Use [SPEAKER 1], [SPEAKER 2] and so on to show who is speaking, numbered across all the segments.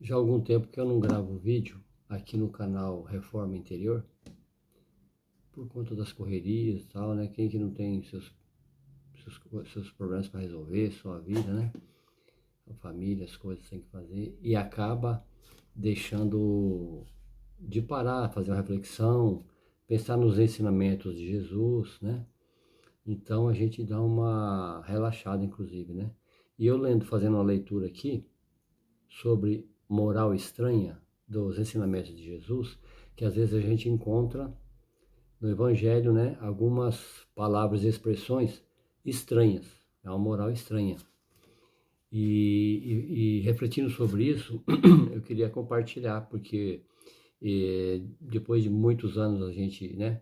[SPEAKER 1] Já há algum tempo que eu não gravo vídeo aqui no canal Reforma Interior, por conta das correrias e tal, né? Quem que não tem seus problemas para resolver, sua vida, né? A família, as coisas que tem que fazer, e acaba deixando de parar, fazer uma reflexão, pensar nos ensinamentos de Jesus, né? Então a gente dá uma relaxada, inclusive, né? E eu fazendo uma leitura aqui sobre moral estranha dos ensinamentos de Jesus, que às vezes a gente encontra no Evangelho, né, algumas palavras e expressões estranhas, é uma moral estranha. E refletindo sobre isso, eu queria compartilhar, porque depois de muitos anos a gente, né,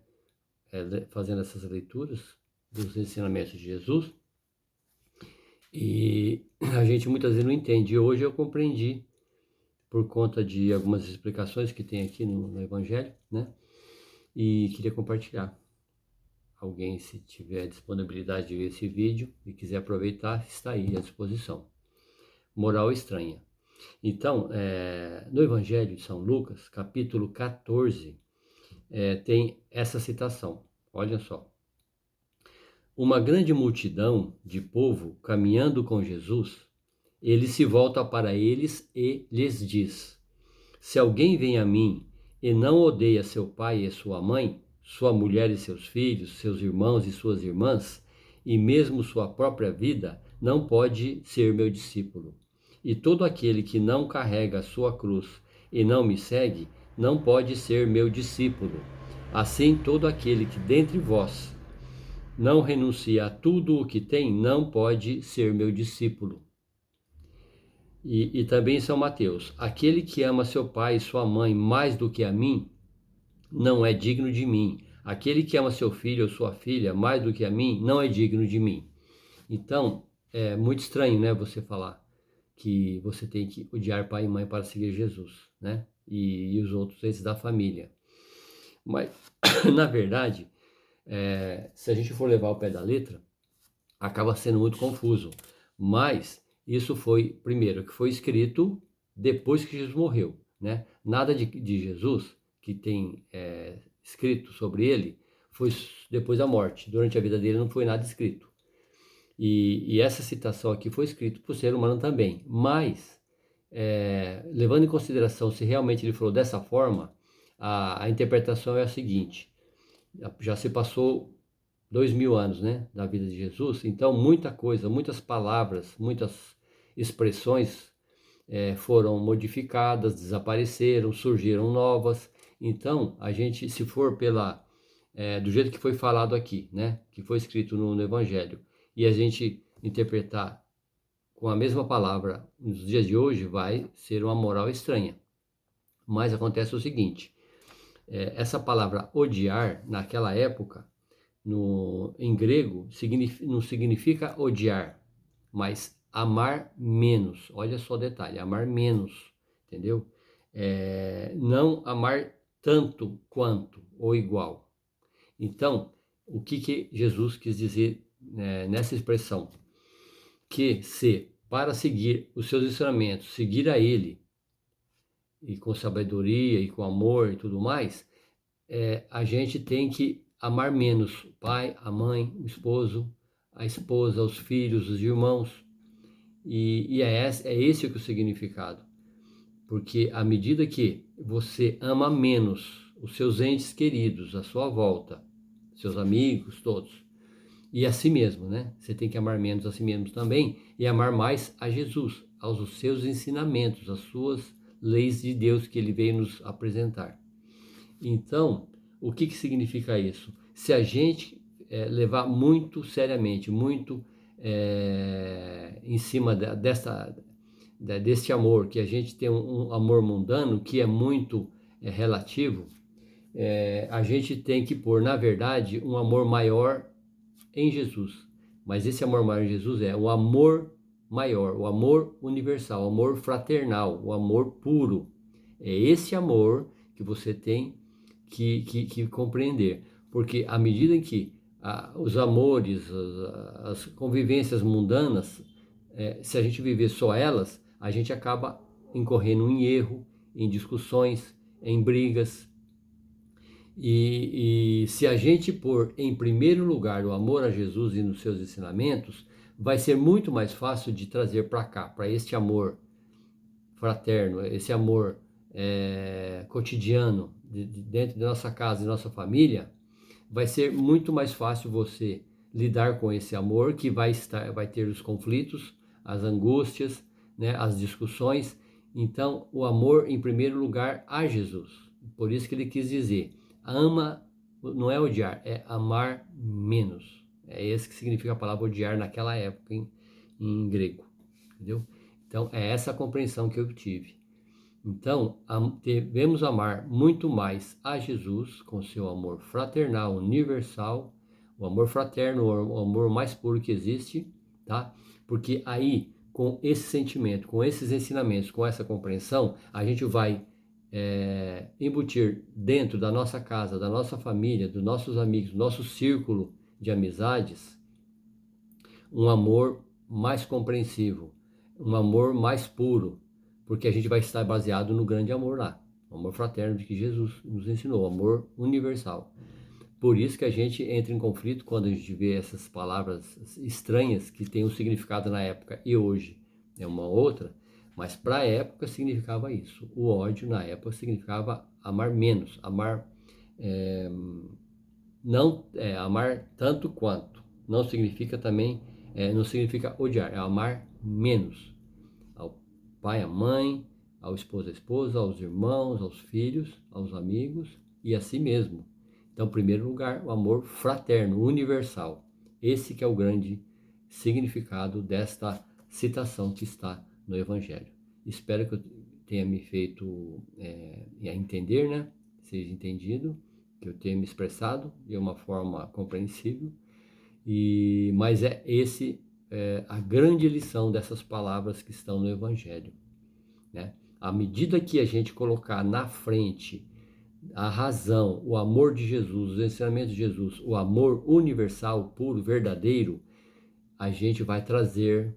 [SPEAKER 1] fazendo essas leituras dos ensinamentos de Jesus, e a gente muitas vezes não entende. E hoje eu compreendi por conta de algumas explicações que tem aqui no Evangelho, né? E queria compartilhar. Alguém, se tiver disponibilidade de ver esse vídeo e quiser aproveitar, está aí à disposição. Moral estranha. Então, no Evangelho de São Lucas, capítulo 14, tem essa citação. Olha só. Uma grande multidão de povo caminhando com Jesus, ele se volta para eles e lhes diz: Se alguém vem a mim e não odeia seu pai e sua mãe, sua mulher e seus filhos, seus irmãos e suas irmãs, e mesmo sua própria vida, não pode ser meu discípulo. E todo aquele que não carrega a sua cruz e não me segue, não pode ser meu discípulo. Assim, todo aquele que dentre vós não renuncia a tudo o que tem, não pode ser meu discípulo. E também São Mateus: aquele que ama seu pai e sua mãe mais do que a mim, não é digno de mim. Aquele que ama seu filho ou sua filha mais do que a mim, não é digno de mim. Então, é muito estranho, né, você falar que você tem que odiar pai e mãe para seguir Jesus, né? E os outros, esses da família. Mas, na verdade, se a gente for levar ao pé da letra, acaba sendo muito confuso. Mas isso foi, primeiro, que foi escrito depois que Jesus morreu, né? Nada de Jesus que tem escrito sobre ele foi depois da morte. Durante a vida dele não foi nada escrito. E essa citação aqui foi escrita por ser humano também. Mas, levando em consideração se realmente ele falou dessa forma, a interpretação é a seguinte: já se passou 2000 anos, né, da vida de Jesus, então muita coisa, muitas palavras, muitas expressões foram modificadas, desapareceram, surgiram novas. Então, a gente, se for do jeito que foi falado aqui, né, que foi escrito no Evangelho, e a gente interpretar com a mesma palavra nos dias de hoje, vai ser uma moral estranha. Mas acontece o seguinte: essa palavra odiar, naquela época, em grego, não significa odiar, mas amar menos. Olha só o detalhe: amar menos, entendeu? Não amar tanto quanto ou igual. Então, o que Jesus quis dizer nessa expressão? Que se para seguir os seus ensinamentos, seguir a Ele, e com sabedoria e com amor e tudo mais, a gente tem que amar menos o pai, a mãe, o esposo, a esposa, os filhos, os irmãos. E é esse o significado. Porque à medida que você ama menos os seus entes queridos, à sua volta, seus amigos, todos, e a si mesmo, né? Você tem que amar menos a si mesmo também e amar mais a Jesus, aos seus ensinamentos, às suas leis de Deus que ele veio nos apresentar. Então, o que significa isso? Se a gente levar muito seriamente, muito em cima deste amor, que a gente tem um amor mundano que é muito relativo, a gente tem que pôr, na verdade, um amor maior em Jesus. Mas esse amor maior em Jesus é o amor maior, o amor universal, o amor fraternal, o amor puro. É esse amor que você tem que compreender. Porque à medida em que os amores, as convivências mundanas, se a gente viver só elas, a gente acaba incorrendo em erro, em discussões, em brigas. E se a gente pôr em primeiro lugar o amor a Jesus e nos seus ensinamentos, vai ser muito mais fácil de trazer para cá, para este amor fraterno, esse amor cotidiano dentro da nossa casa e nossa família. Vai ser muito mais fácil você lidar com esse amor que vai ter os conflitos, as angústias, né, as discussões. Então, o amor em primeiro lugar a Jesus. Por isso que ele quis dizer, ama, não é odiar, é amar menos. É esse que significa a palavra odiar naquela época em grego, entendeu? Então, é essa a compreensão que eu tive. Então, devemos amar muito mais a Jesus com seu amor fraternal, universal, o amor fraterno, o amor mais puro que existe, tá? Porque aí, com esse sentimento, com esses ensinamentos, com essa compreensão, a gente vai embutir dentro da nossa casa, da nossa família, dos nossos amigos, do nosso círculo de amizades, um amor mais compreensivo, um amor mais puro, porque a gente vai estar baseado no grande amor lá, o amor fraterno de que Jesus nos ensinou, o amor universal. Por isso que a gente entra em conflito quando a gente vê essas palavras estranhas que têm um significado na época e hoje é uma outra, mas para a época significava isso. O ódio na época significava amar menos, amar não amar tanto quanto. Não significa também, não significa odiar, é amar menos ao pai, à mãe, ao esposo, à esposa, aos irmãos, aos filhos, aos amigos e a si mesmo. Então, em primeiro lugar, o amor fraterno, universal. Esse que é o grande significado desta citação que está no Evangelho. Espero que eu tenha me feito entender, né? Seja entendido, que eu tenha me expressado de uma forma compreensível. Mas a grande lição dessas palavras que estão no Evangelho, né? À medida que a gente colocar na frente a razão, o amor de Jesus, os ensinamentos de Jesus, o amor universal, puro, verdadeiro, a gente vai trazer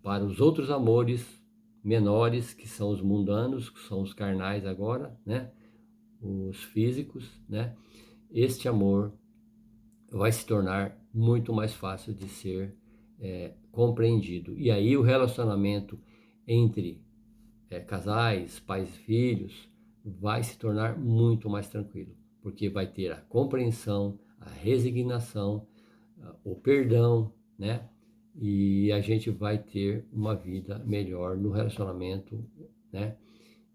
[SPEAKER 1] para os outros amores menores, que são os mundanos, que são os carnais agora, né? Os físicos, né? Este amor vai se tornar muito mais fácil de ser compreendido. E aí o relacionamento entre casais, pais e filhos, vai se tornar muito mais tranquilo, porque vai ter a compreensão, a resignação, o perdão, né? E a gente vai ter uma vida melhor no relacionamento, né?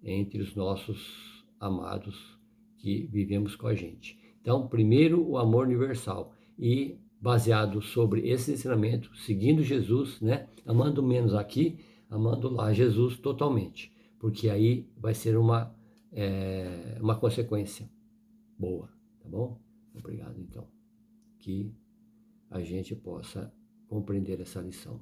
[SPEAKER 1] Entre os nossos amados que vivemos com a gente. Então, primeiro, o amor universal. E baseado sobre esse ensinamento, seguindo Jesus, né? Amando menos aqui, amando lá Jesus totalmente. Porque aí vai ser uma consequência boa, tá bom? Obrigado, então. Que a gente possa compreender essa lição.